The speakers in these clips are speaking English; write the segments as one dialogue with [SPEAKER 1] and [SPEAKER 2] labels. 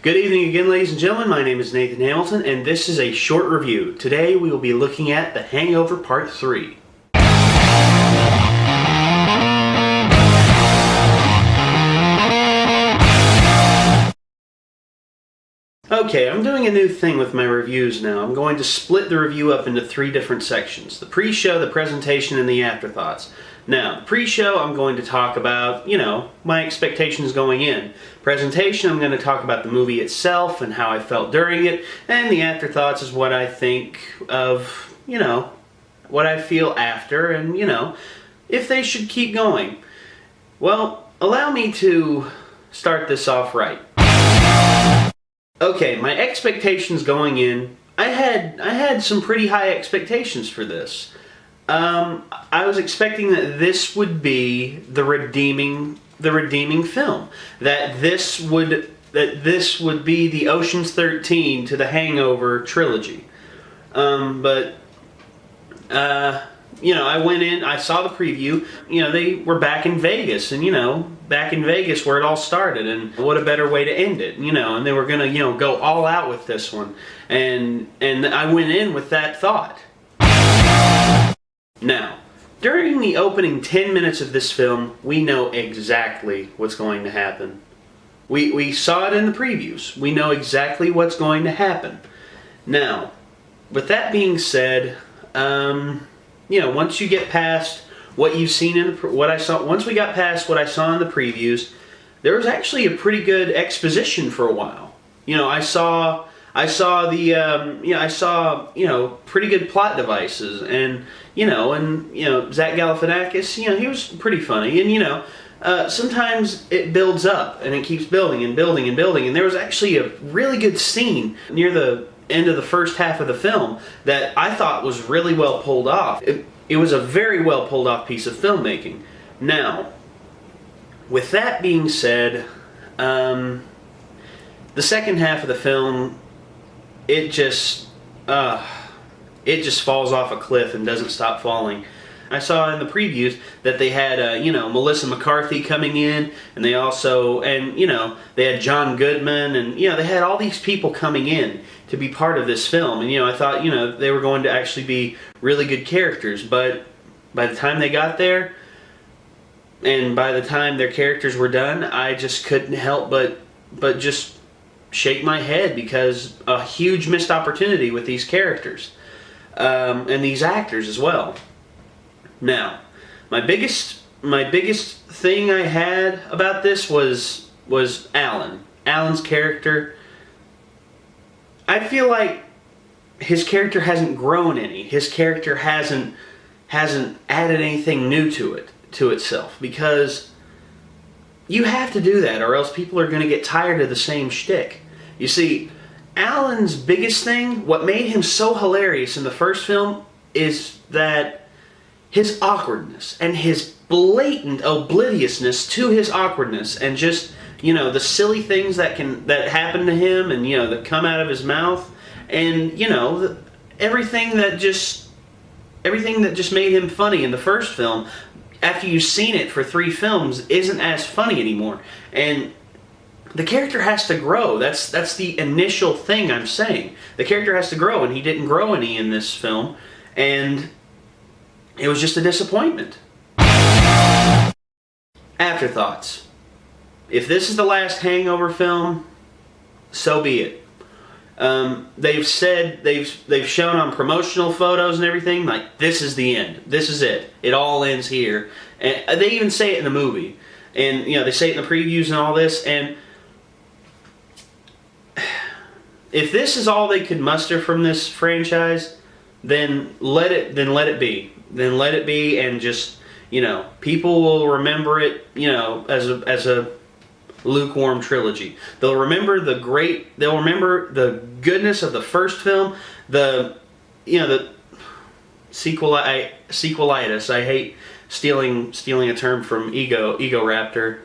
[SPEAKER 1] Good evening again, ladies and gentlemen. My name is Nathan Hamilton, and this is a short review. Today we will be looking at The Hangover Part III. Okay, I'm doing a new thing with my reviews now. I'm going to split the review up into three different sections. The pre-show, the presentation, and the afterthoughts. Now, the pre-show, I'm going to talk about, my expectations going in. Presentation, I'm going to talk about the movie itself and how I felt during it. And the afterthoughts is what I think of, what I feel after and, if they should keep going. Well, allow me to start this off right. Okay, my expectations going in, I had some pretty high expectations for this. I was expecting that this would be the redeeming film. That this would be the Ocean's 13 to the Hangover trilogy. I went in, I saw the preview, they were back in Vegas, and back in Vegas where it all started, and what a better way to end it, and they were gonna, go all out with this one, and I went in with that thought. Now, during the opening 10 minutes of this film, we know exactly what's going to happen. We saw it in the previews. We know exactly what's going to happen. Now, with that being said, once you get past what you've seen in once we got past what I saw in the previews, there was actually a pretty good exposition for a while. I saw pretty good plot devices, and Zach Galifianakis, he was pretty funny, and sometimes it builds up and it keeps building and building and building, and there was actually a really good scene near the end of the first half of the film that I thought was really well pulled off. It was a very well pulled off piece of filmmaking. Now, with that being said, the second half of the film, it just falls off a cliff and doesn't stop falling. I saw in the previews that they had, Melissa McCarthy coming in, and they also, they had John Goodman, and, they had all these people coming in to be part of this film, and, I thought, they were going to actually be really good characters, but by the time they got there, and by the time their characters were done, I just couldn't help but just shake my head, because a huge missed opportunity with these characters, and these actors as well. Now, my biggest thing I had about this was Alan. Alan's character. I feel like his character hasn't grown any. His character hasn't added anything new to itself, because you have to do that, or else people are going to get tired of the same shtick. You see, Alan's biggest thing, what made him so hilarious in the first film, is that his awkwardness and his blatant obliviousness to his awkwardness, and just the silly things that happen to him, and that come out of his mouth, and everything that just made him funny in the first film, after you've seen it for 3 films, isn't as funny anymore. And the character has to grow. That's the initial thing I'm saying. The character has to grow, and he didn't grow any in this film, and it was just a disappointment. Afterthoughts. If this is the last Hangover film, so be it. They've shown on promotional photos and everything, like, this is the end. This is it. It all ends here. And they even say it in the movie. And, they say it in the previews and all this, and if this is all they could muster from this franchise, then let it be. Then let it be, and just, people will remember it, as a lukewarm trilogy. They'll remember the goodness of the first film, the sequelitis. I hate stealing a term from Ego Raptor.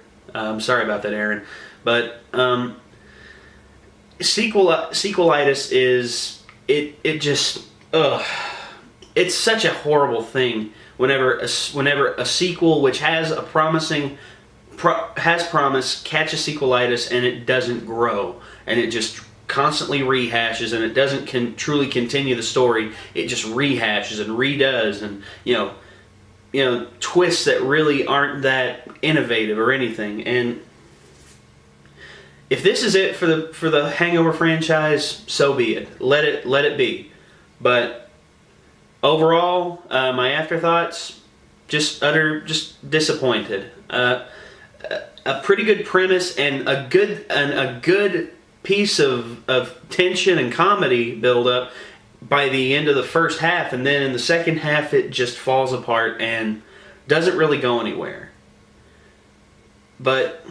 [SPEAKER 1] Sorry about that, Aaron. But sequelitis is it's such a horrible thing whenever a sequel which has a promising has promise, catches sequelitis, and it doesn't grow, and it just constantly rehashes, and it doesn't truly continue the story. It just rehashes and redoes, and twists that really aren't that innovative or anything. And if this is it for the Hangover franchise, so be it. Let it be. But overall, my afterthoughts, just disappointed. A pretty good premise and a good piece of tension and comedy build up by the end of the first half, and then in the second half it just falls apart and doesn't really go anywhere. But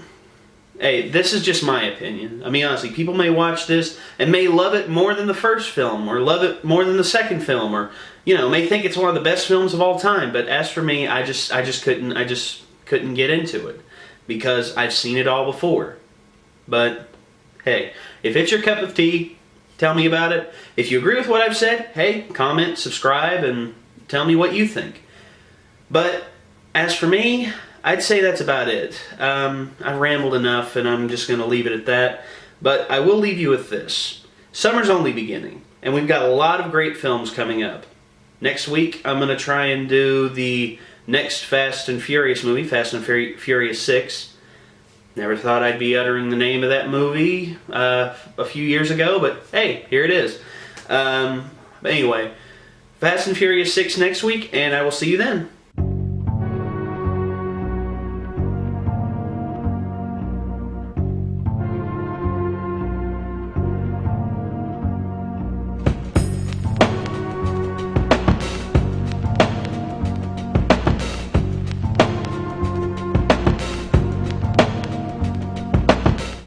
[SPEAKER 1] hey, this is just my opinion. I mean, honestly, people may watch this and may love it more than the first film, or love it more than the second film, or may think it's one of the best films of all time. But as for me, I just couldn't get into it because I've seen it all before. But hey, if it's your cup of tea, tell me about it. If you agree with what I've said, hey, comment, subscribe, and tell me what you think. But as for me, I'd say that's about it. I've rambled enough, and I'm just going to leave it at that. But I will leave you with this. Summer's only beginning, and we've got a lot of great films coming up. Next week, I'm going to try and do the next Fast and Furious movie, Fast and Furious 6. Never thought I'd be uttering the name of that movie a few years ago, but hey, here it is. But anyway, Fast and Furious 6 next week, and I will see you then.